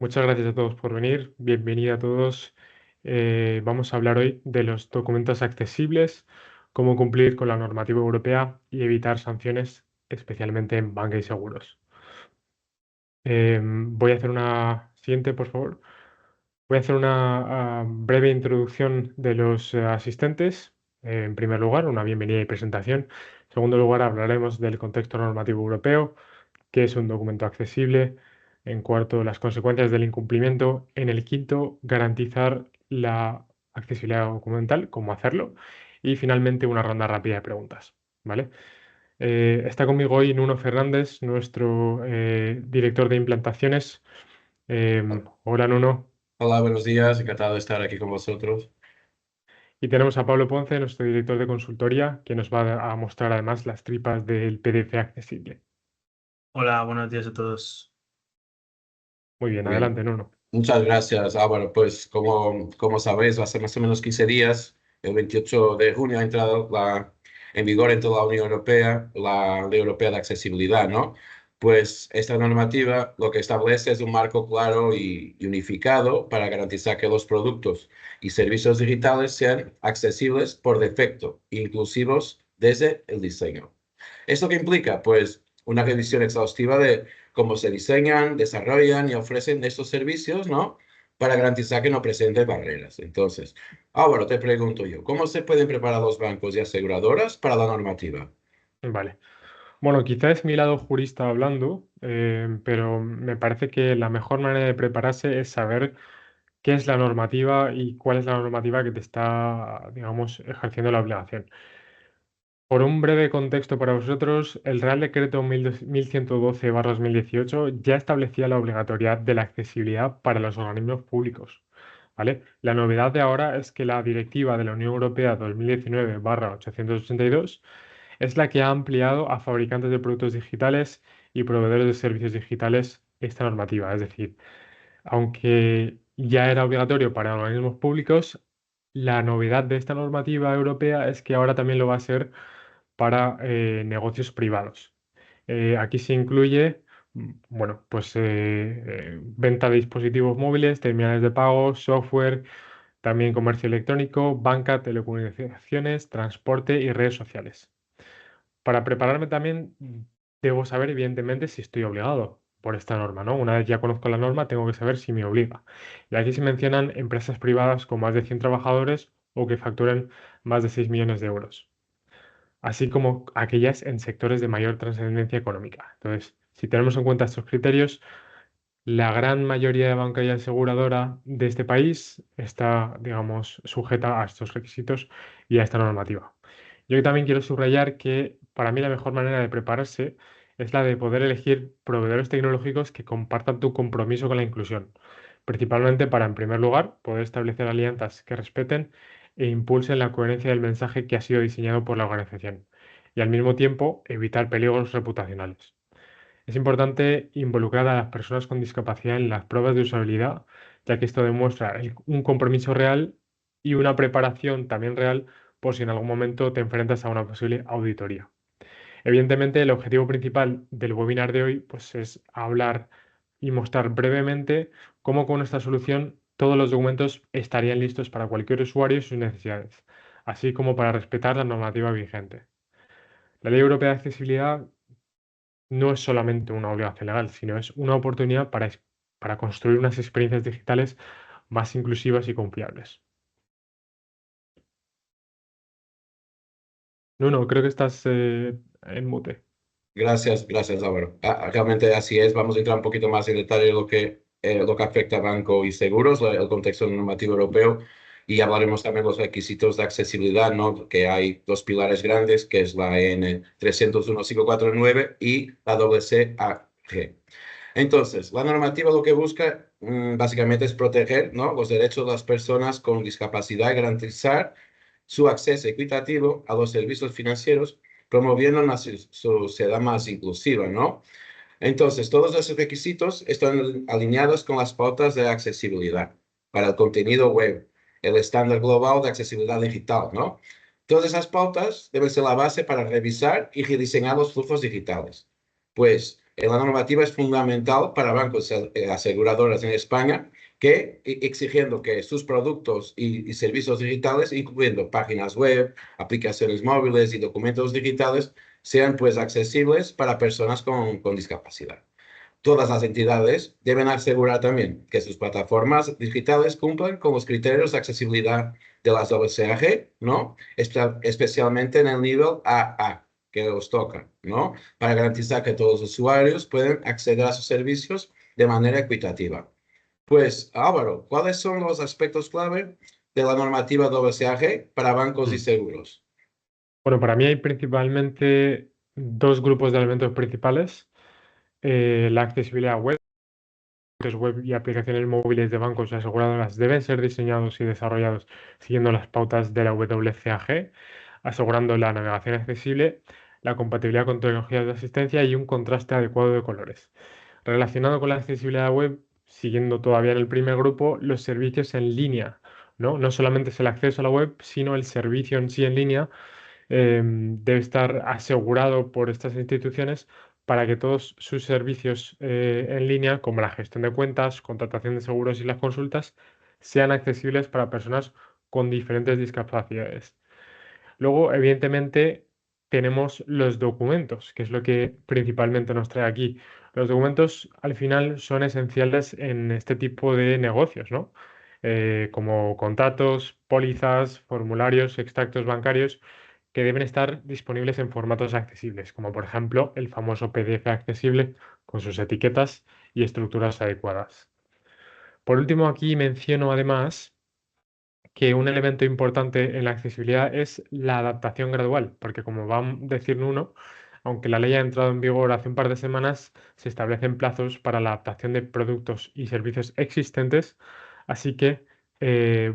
Muchas gracias a todos por venir. Bienvenida a todos. Vamos a hablar hoy de los documentos accesibles, cómo cumplir con la normativa europea y evitar sanciones, especialmente en banca y seguros. Voy a hacer una siguiente, por favor. Voy a hacer una breve introducción de los asistentes. En primer lugar, una bienvenida y presentación. En segundo lugar, hablaremos del contexto normativo europeo, qué es un documento accesible. En cuarto, las consecuencias del incumplimiento. En el quinto, garantizar la accesibilidad documental, cómo hacerlo. Y finalmente, una ronda rápida de preguntas. ¿Vale? Está conmigo hoy Nuno Fernández, nuestro director de implantaciones. Hola, Nuno. Hola, buenos días, encantado de estar aquí con vosotros. Y tenemos a Pablo Ponce, nuestro director de consultoría, que nos va a mostrar además las tripas del PDF accesible. Hola, buenos días a todos. Muy bien, Muy bien, adelante, Nuno. muchas gracias Álvaro. Pues como sabéis, hace más o menos 15 días, el 28 de junio ha entrado en vigor en toda la Unión Europea la Ley Europea de Accesibilidad, ¿no? Pues esta normativa lo que establece es un marco claro y unificado para garantizar que los productos y servicios digitales sean accesibles por defecto, inclusivos desde el diseño. ¿Esto qué implica? Pues una revisión exhaustiva de cómo se diseñan, desarrollan y ofrecen estos servicios, ¿no? Para garantizar que no presenten barreras. Entonces, ahora te pregunto yo, ¿cómo se pueden preparar los bancos y aseguradoras para la normativa? Vale. Bueno, quizá es mi lado jurista hablando, pero me parece que la mejor manera de prepararse es saber qué es la normativa y cuál es la normativa que te está, digamos, ejerciendo la obligación. Por un breve contexto para vosotros, el Real Decreto 1112/2018 ya establecía la obligatoriedad de la accesibilidad para los organismos públicos. ¿Vale? La novedad de ahora es que la Directiva de la Unión Europea 2019/882 es la que ha ampliado a fabricantes de productos digitales y proveedores de servicios digitales esta normativa. Es decir, aunque ya era obligatorio para organismos públicos, la novedad de esta normativa europea es que ahora también lo va a ser para negocios privados. Aquí se incluye, bueno, pues venta de dispositivos móviles, terminales de pago, software, también comercio electrónico, banca, telecomunicaciones, transporte y redes sociales. Para prepararme también debo saber, evidentemente, si estoy obligado por esta norma, ¿no? Una vez ya conozco la norma, tengo que saber si me obliga. Y aquí se mencionan empresas privadas con más de 100 trabajadores o que facturen más de 6 millones de euros, así como aquellas en sectores de mayor trascendencia económica. Entonces, si tenemos en cuenta estos criterios, la gran mayoría de banca y aseguradora de este país está, digamos, sujeta a estos requisitos y a esta normativa. Yo también quiero subrayar que para mí la mejor manera de prepararse es la de poder elegir proveedores tecnológicos que compartan tu compromiso con la inclusión, principalmente para, en primer lugar, poder establecer alianzas que respeten e impulsen la coherencia del mensaje que ha sido diseñado por la organización y al mismo tiempo evitar peligros reputacionales. Es importante involucrar a las personas con discapacidad en las pruebas de usabilidad, ya que esto demuestra un compromiso real y una preparación también real por si en algún momento te enfrentas a una posible auditoría. Evidentemente, el objetivo principal del webinar de hoy pues, es hablar y mostrar brevemente cómo con esta solución todos los documentos estarían listos para cualquier usuario y sus necesidades, así como para respetar la normativa vigente. La Ley Europea de Accesibilidad no es solamente una obligación legal, sino es una oportunidad para construir unas experiencias digitales más inclusivas y confiables. No, creo que estás en mute. Gracias Álvaro. Realmente así es, vamos a entrar un poquito más en detalle en lo que afecta a banco y seguros, el contexto normativo europeo, y hablaremos también de los requisitos de accesibilidad, ¿no? Que hay dos pilares grandes, que es la EN 301-549 y la CCAG. Entonces, la normativa lo que busca básicamente es proteger, ¿no? Los derechos de las personas con discapacidad y garantizar su acceso equitativo a los servicios financieros, promoviendo una sociedad más inclusiva, ¿no? Entonces, todos esos requisitos están alineados con las pautas de accesibilidad para el contenido web, el estándar global de accesibilidad digital, ¿no? Todas esas pautas deben ser la base para revisar y rediseñar los flujos digitales. Pues La normativa es fundamental para bancos y aseguradoras en España que exigiendo que sus productos y servicios digitales, incluyendo páginas web, aplicaciones móviles y documentos digitales, sean pues accesibles para personas con discapacidad. Todas las entidades deben asegurar también que sus plataformas digitales cumplan con los criterios de accesibilidad de las WCAG, ¿no? Especialmente en el nivel AA, que os toca, ¿no? Para garantizar que todos los usuarios pueden acceder a sus servicios de manera equitativa. Pues, Álvaro, ¿cuáles son los aspectos clave de la normativa WCAG para bancos y Mm. seguros? Bueno, para mí hay principalmente dos grupos de elementos principales. La accesibilidad web. Sitios web y aplicaciones móviles de bancos y aseguradoras deben ser diseñados y desarrollados siguiendo las pautas de la WCAG, asegurando la navegación accesible, la compatibilidad con tecnologías de asistencia y un contraste adecuado de colores. Relacionado con la accesibilidad web, siguiendo todavía en el primer grupo, los servicios en línea, ¿no? No solamente es el acceso a la web, sino el servicio en sí en línea debe estar asegurado por estas instituciones para que todos sus servicios en línea, como la gestión de cuentas, contratación de seguros y las consultas, sean accesibles para personas con diferentes discapacidades. Luego, evidentemente, tenemos los documentos, que es lo que principalmente nos trae aquí. Los documentos, al final, son esenciales en este tipo de negocios, ¿no? Como contratos, pólizas, formularios, extractos bancarios, que deben estar disponibles en formatos accesibles, como por ejemplo el famoso PDF accesible con sus etiquetas y estructuras adecuadas. Por último, aquí menciono además que un elemento importante en la accesibilidad es la adaptación gradual, porque como va a decir uno, aunque la ley ha entrado en vigor hace un par de semanas, se establecen plazos para la adaptación de productos y servicios existentes, así que,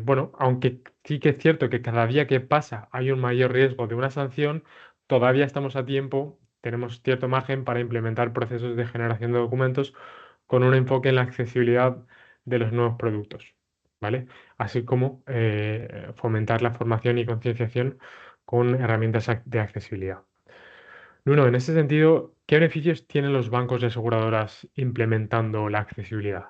bueno, aunque sí que es cierto que cada día que pasa hay un mayor riesgo de una sanción, todavía estamos a tiempo, tenemos cierto margen para implementar procesos de generación de documentos con un enfoque en la accesibilidad de los nuevos productos, ¿vale? Así como fomentar la formación y concienciación con herramientas de accesibilidad. Nuno, en ese sentido, ¿qué beneficios tienen los bancos y aseguradoras implementando la accesibilidad?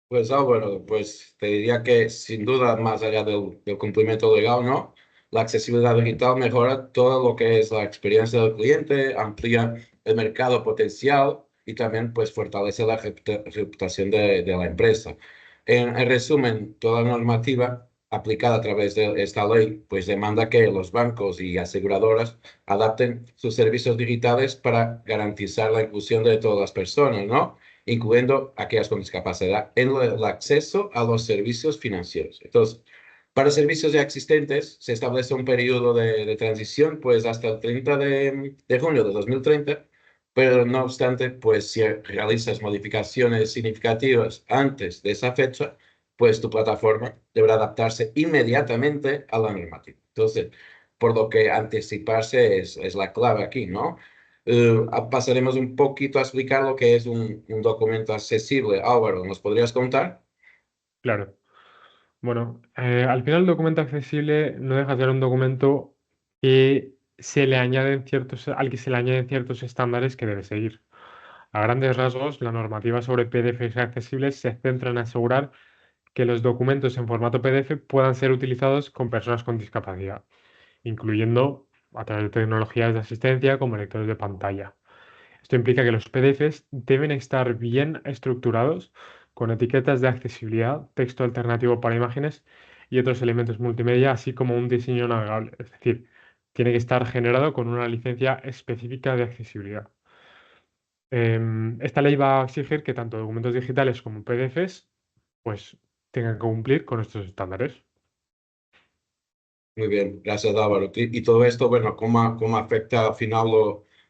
Pues Álvaro, pues te diría que sin duda, más allá del cumplimiento legal, ¿no? La accesibilidad digital mejora todo lo que es la experiencia del cliente, amplía el mercado potencial y también pues fortalece la reputación de la empresa. En resumen, toda normativa aplicada a través de esta ley pues demanda que los bancos y aseguradoras adapten sus servicios digitales para garantizar la inclusión de todas las personas, ¿no? Incluyendo aquellas con discapacidad, en el acceso a los servicios financieros. Entonces, para servicios ya existentes, se establece un periodo de transición, pues hasta el 30 de junio de 2030, pero no obstante, pues si realizas modificaciones significativas antes de esa fecha, pues tu plataforma deberá adaptarse inmediatamente a la normativa. Entonces, por lo que anticiparse es la clave aquí, ¿no? Pasaremos un poquito a explicar lo que es un documento accesible. Álvaro, ¿nos podrías contar? Claro. Bueno, al final el documento accesible no deja de ser un documento que al que se le añaden ciertos estándares que debe seguir. A grandes rasgos, la normativa sobre PDFs accesibles se centra en asegurar que los documentos en formato PDF puedan ser utilizados con personas con discapacidad, incluyendo a través de tecnologías de asistencia como lectores de pantalla. Esto implica que los PDFs deben estar bien estructurados, con etiquetas de accesibilidad, texto alternativo para imágenes y otros elementos multimedia, así como un diseño navegable. Es decir, tiene que estar generado con una licencia específica de accesibilidad. Esta ley va a exigir que tanto documentos digitales como PDFs pues tengan que cumplir con estos estándares. Muy bien, gracias Álvaro. Y todo esto, bueno, ¿cómo afecta al final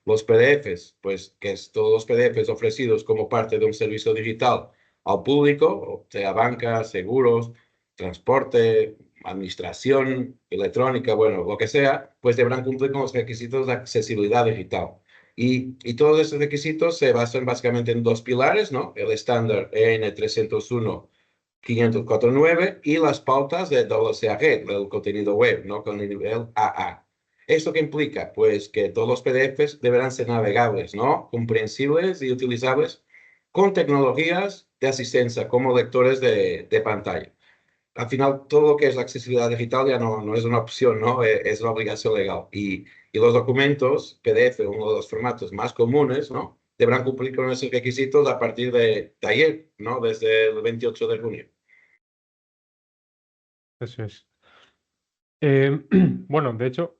los PDFs? Pues que es todos los PDFs ofrecidos como parte de un servicio digital al público, o sea, banca, seguros, transporte, administración, electrónica, bueno, lo que sea, pues deberán cumplir con los requisitos de accesibilidad digital. Y todos esos requisitos se basan básicamente en dos pilares, ¿no? El estándar EN 301 504.9 y las pautas de WCAG, del contenido web, ¿no? Con el nivel AA. ¿Esto qué implica? Pues que todos los PDFs deberán ser navegables, ¿no? Comprensibles y utilizables con tecnologías de asistencia como lectores de pantalla. Al final, todo lo que es la accesibilidad digital ya no es una opción, ¿no? Es una obligación legal. Y los documentos, PDF, uno de los formatos más comunes, ¿no? Deberán cumplir con esos requisitos a partir de ayer, ¿no? Desde el 28 de junio. Eso es. Bueno, de hecho,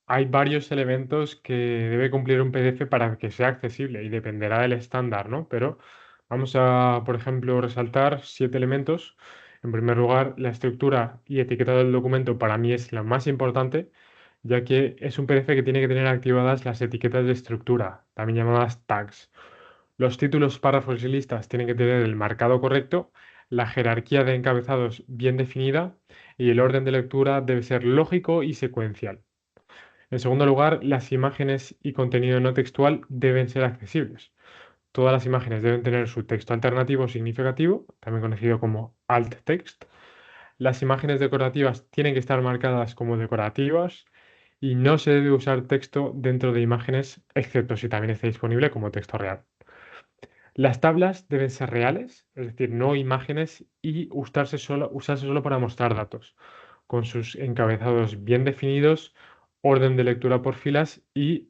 hay varios elementos que debe cumplir un PDF para que sea accesible y dependerá del estándar, ¿no? Pero vamos a, por ejemplo, resaltar 7 elementos. En primer lugar, la estructura y etiquetado del documento para mí es la más importante, ya que es un PDF que tiene que tener activadas las etiquetas de estructura, también llamadas tags. Los títulos, párrafos y listas tienen que tener el marcado correcto, la jerarquía de encabezados bien definida y el orden de lectura debe ser lógico y secuencial. En segundo lugar, las imágenes y contenido no textual deben ser accesibles. Todas las imágenes deben tener su texto alternativo significativo, también conocido como alt text. Las imágenes decorativas tienen que estar marcadas como decorativas y no se debe usar texto dentro de imágenes, excepto si también está disponible como texto real. Las tablas deben ser reales, es decir, no imágenes, y usarse solo para mostrar datos, con sus encabezados bien definidos, orden de lectura por filas y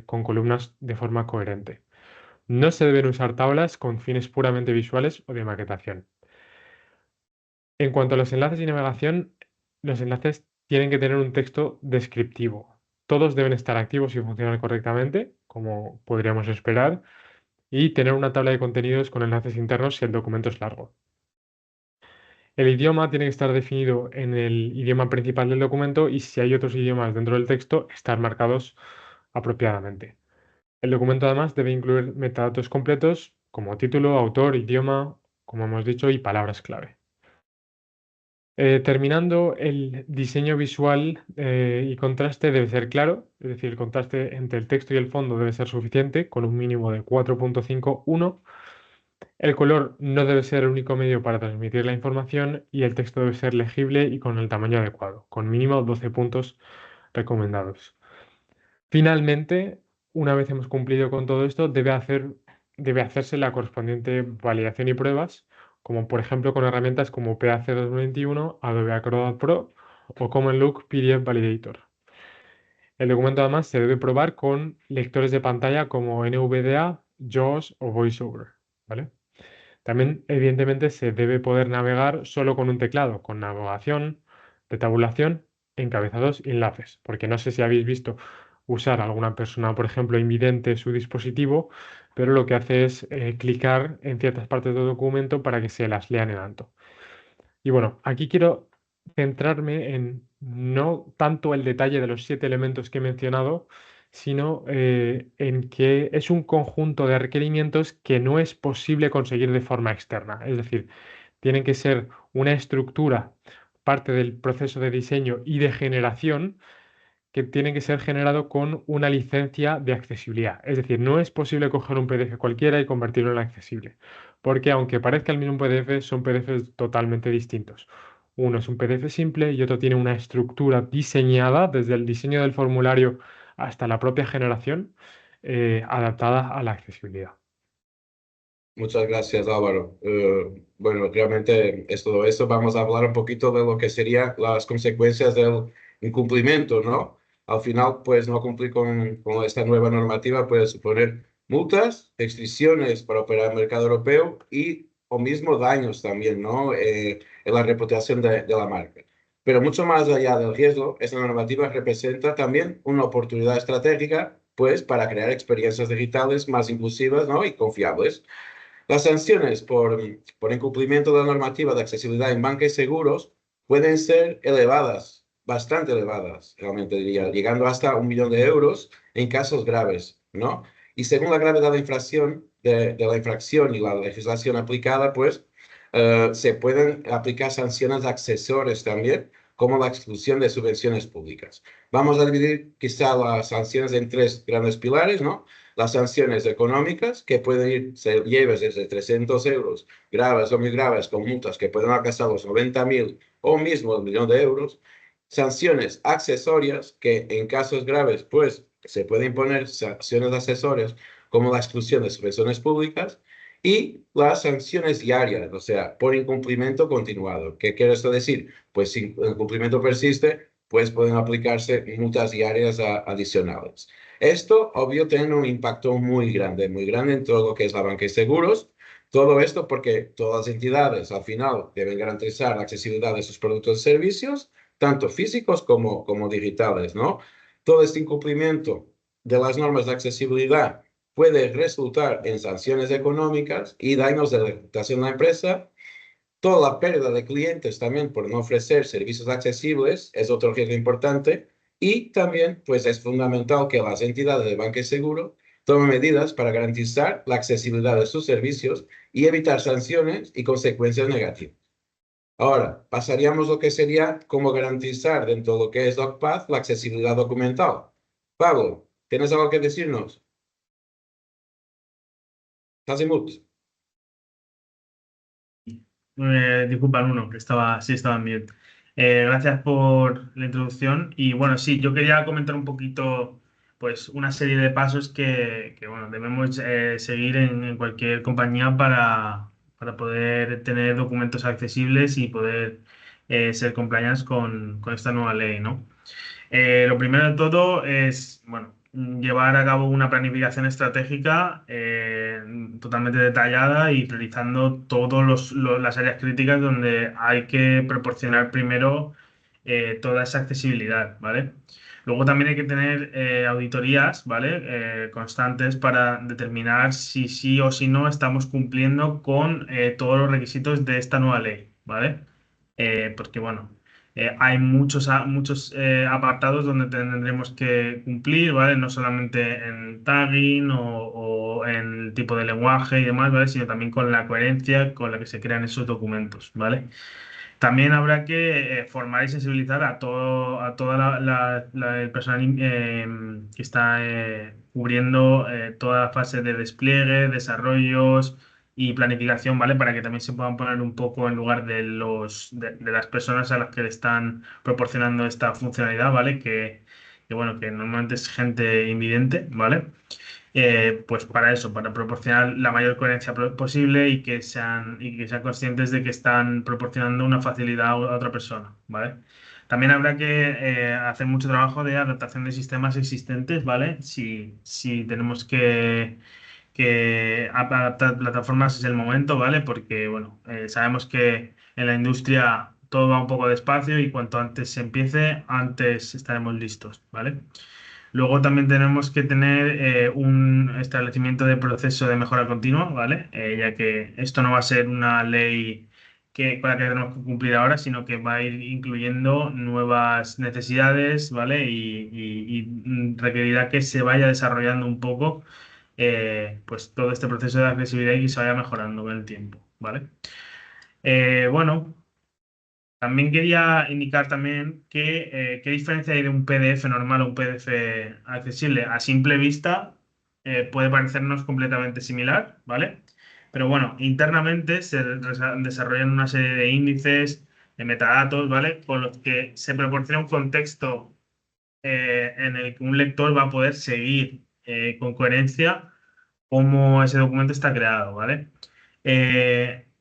con columnas de forma coherente. No se deben usar tablas con fines puramente visuales o de maquetación. En cuanto a los enlaces y navegación, los enlaces tienen que tener un texto descriptivo. Todos deben estar activos y funcionar correctamente, como podríamos esperar, y tener una tabla de contenidos con enlaces internos si el documento es largo. El idioma tiene que estar definido en el idioma principal del documento y si hay otros idiomas dentro del texto, estar marcados apropiadamente. El documento además debe incluir metadatos completos como título, autor, idioma, como hemos dicho, y palabras clave. Terminando, el diseño visual y contraste debe ser claro, es decir, el contraste entre el texto y el fondo debe ser suficiente, con un mínimo de 4.51. El color no debe ser el único medio para transmitir la información y el texto debe ser legible y con el tamaño adecuado, con mínimo 12 puntos recomendados. Finalmente, una vez hemos cumplido con todo esto, debe hacerse la correspondiente validación y pruebas, como por ejemplo con herramientas como PAC 2021, Adobe Acrobat Pro o Common Look PDF Validator. El documento además se debe probar con lectores de pantalla como NVDA, JAWS o VoiceOver, ¿vale? También, evidentemente, se debe poder navegar solo con un teclado, con navegación, de tabulación, encabezados y enlaces. Porque no sé si habéis visto usar a alguna persona, por ejemplo, invidente su dispositivo, pero lo que hace es clicar en ciertas partes del documento para que se las lean en alto. Y bueno, aquí quiero centrarme en no tanto el detalle de los 7 elementos que he mencionado, sino en que es un conjunto de requerimientos que no es posible conseguir de forma externa. Es decir, tienen que ser una estructura, parte del proceso de diseño y de generación, que tiene que ser generado con una licencia de accesibilidad. Es decir, no es posible coger un PDF cualquiera y convertirlo en accesible, porque aunque parezca el mismo PDF, son PDFs totalmente distintos. Uno es un PDF simple y otro tiene una estructura diseñada desde el diseño del formulario hasta la propia generación, adaptada a la accesibilidad. Muchas gracias, Álvaro. Bueno, realmente es todo eso. Vamos a hablar un poquito de lo que serían las consecuencias del incumplimiento, ¿no? Al final, pues no cumplir con esta nueva normativa puede suponer multas, restricciones para operar en el mercado europeo y o mismo daños también, ¿no? En la reputación de la marca. Pero mucho más allá del riesgo, esta normativa representa también una oportunidad estratégica, pues, para crear experiencias digitales más inclusivas, ¿no? Y confiables. Las sanciones por incumplimiento de la normativa de accesibilidad en banca y seguros pueden ser elevadas, bastante elevadas, realmente diría, llegando hasta 1 millón de euros en casos graves, ¿no? Y según la gravedad de la infracción, de la infracción y la legislación aplicada, pues se pueden aplicar sanciones accesorias también, como la exclusión de subvenciones públicas. Vamos a dividir quizá las sanciones en 3 grandes pilares, ¿no? Las sanciones económicas, que pueden ser lleves desde 300 euros, graves o muy graves, con multas que pueden alcanzar los 90.000 o mismo 1 millón de euros. sanciones accesorias, que en casos graves, pues, se pueden imponer sanciones accesorias, como la exclusión de subvenciones públicas, y las sanciones diarias, o sea, por incumplimiento continuado. ¿Qué quiere esto decir? Pues si el incumplimiento persiste, pues pueden aplicarse multas diarias adicionales. Esto, obvio, tiene un impacto muy grande en todo lo que es la banca y seguros. Todo esto porque todas las entidades al final deben garantizar la accesibilidad de sus productos y servicios, tanto físicos como digitales, ¿no? Todo este incumplimiento de las normas de accesibilidad puede resultar en sanciones económicas y daños de la reputación de la empresa. Toda la pérdida de clientes también por no ofrecer servicios accesibles es otro riesgo importante. Y también, pues es fundamental que las entidades de banca y seguro tomen medidas para garantizar la accesibilidad de sus servicios y evitar sanciones y consecuencias negativas. Ahora, pasaríamos lo que sería cómo garantizar dentro de lo que es DocPath la accesibilidad documental. Pablo, ¿tienes algo que decirnos? ¿Estás en mute? Disculpa, Nuno, que sí estaba en mute. Gracias por la introducción. Y bueno, sí, yo quería comentar un poquito, pues, una serie de pasos que bueno, debemos seguir en cualquier compañía para poder tener documentos accesibles y poder ser compliance con esta nueva ley, ¿no? Lo primero de todo es, bueno, llevar a cabo una planificación estratégica totalmente detallada y priorizando todas las áreas críticas donde hay que proporcionar primero toda esa accesibilidad, ¿vale? Luego también hay que tener auditorías, ¿vale? Constantes para determinar si sí o si no estamos cumpliendo con todos los requisitos de esta nueva ley, ¿vale? Porque, bueno, hay muchos apartados donde tendremos que cumplir, ¿vale? No solamente en tagging o en el tipo de lenguaje y demás, ¿vale? Sino también con la coherencia con la que se crean esos documentos, ¿vale? También habrá que formar y sensibilizar a toda el personal que está cubriendo toda la fase de despliegue, desarrollos y planificación, ¿vale? Para que también se puedan poner un poco en lugar de las personas a las que le están proporcionando esta funcionalidad, ¿vale? Bueno, que normalmente es gente invidente, ¿vale? Pues para eso, para proporcionar la mayor coherencia posible y que sean conscientes de que están proporcionando una facilidad a otra persona, ¿vale? También habrá que hacer mucho trabajo de adaptación de sistemas existentes, ¿vale? Si tenemos que adaptar plataformas es el momento, ¿vale? Porque, bueno, sabemos que en la industria todo va un poco despacio y cuanto antes se empiece, antes estaremos listos, ¿vale? Luego también tenemos que tener un establecimiento de proceso de mejora continua, ¿vale? Ya que esto no va a ser una ley con la que tenemos que cumplir ahora, sino que va a ir incluyendo nuevas necesidades, ¿vale? Y requerirá que se vaya desarrollando un poco pues todo este proceso de accesibilidad y que se vaya mejorando con el tiempo, ¿vale? Bueno. También quería indicar también qué diferencia hay de un PDF normal a un PDF accesible. A simple vista puede parecernos completamente similar, ¿vale? Pero bueno, internamente se desarrollan una serie de índices, de metadatos, ¿vale? Con los que se proporciona un contexto en el que un lector va a poder seguir con coherencia cómo ese documento está creado, ¿vale?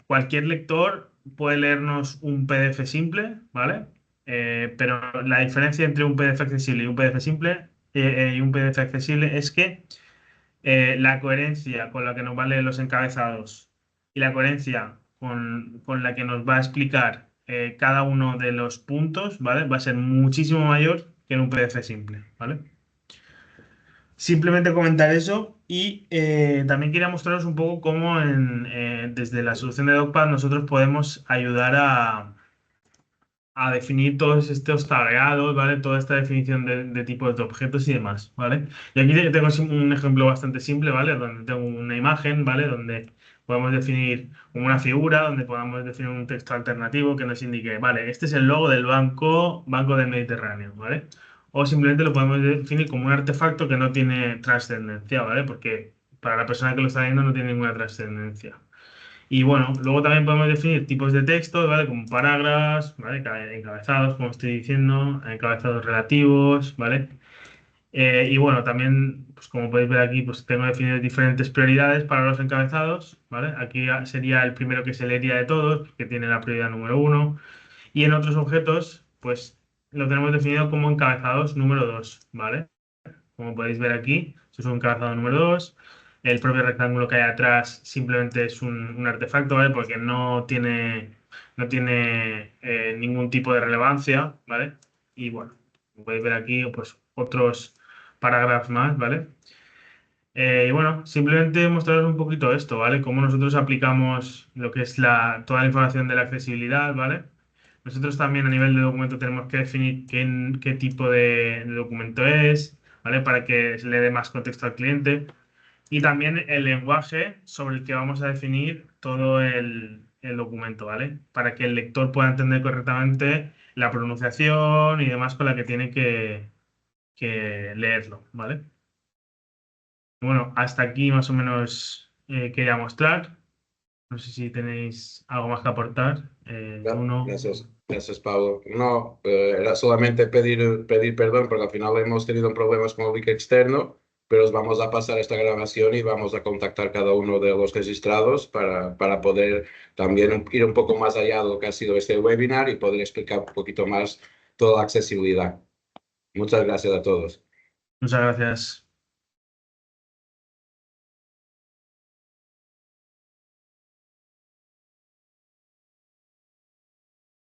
Cualquier lector puede leernos un PDF simple, ¿vale? Pero la diferencia entre un PDF accesible y un PDF simple y un PDF accesible es que la coherencia con la que nos va a leer los encabezados y la coherencia con la que nos va a explicar cada uno de los puntos, ¿vale? Va a ser muchísimo mayor que en un PDF simple, ¿vale? Simplemente comentar eso y también quería mostraros un poco cómo desde la solución de DocPath nosotros podemos ayudar a definir todos estos tagueados, ¿vale? Toda esta definición de tipos de objetos y demás, ¿vale? Y aquí tengo un ejemplo bastante simple, ¿vale? Donde tengo una imagen, ¿vale? Donde podemos definir una figura, donde podamos definir un texto alternativo que nos indique, vale, este es el logo del Banco del Mediterráneo, ¿vale? O simplemente lo podemos definir como un artefacto que no tiene trascendencia, ¿vale? Porque para la persona que lo está viendo no tiene ninguna trascendencia. Y bueno, luego también podemos definir tipos de texto, ¿vale? Como parágrafos, ¿vale? Encabezados, como estoy diciendo, encabezados relativos, ¿vale? Y bueno, también, pues como podéis ver aquí, pues tengo definidas diferentes prioridades para los encabezados, ¿vale? Aquí sería el primero que se leería de todos, que tiene la prioridad número 1. Y en otros objetos, pues lo tenemos definido como encabezados número 2, ¿vale? Como podéis ver aquí, esto es un encabezado número 2. El propio rectángulo que hay atrás simplemente es un artefacto, ¿vale? Porque no tiene ningún tipo de relevancia, ¿vale? Y bueno, como podéis ver aquí, pues otros parágrafos más, ¿vale? Y bueno, simplemente mostraros un poquito esto, ¿vale? Cómo nosotros aplicamos lo que es toda la información de la accesibilidad, ¿vale? Nosotros también a nivel de documento tenemos que definir qué tipo de documento es, ¿vale? Para que se le dé más contexto al cliente. Y también el lenguaje sobre el que vamos a definir todo el documento, ¿vale? Para que el lector pueda entender correctamente la pronunciación y demás con la que tiene que leerlo, ¿vale? Bueno, hasta aquí más o menos quería mostrar. No sé si tenéis algo más que aportar. Uno. Gracias, Pablo. No, era solamente pedir perdón porque al final hemos tenido problemas con el link externo, pero os vamos a pasar esta grabación y vamos a contactar cada uno de los registrados para poder también ir un poco más allá de lo que ha sido este webinar y poder explicar un poquito más toda la accesibilidad. Muchas gracias a todos. Muchas gracias.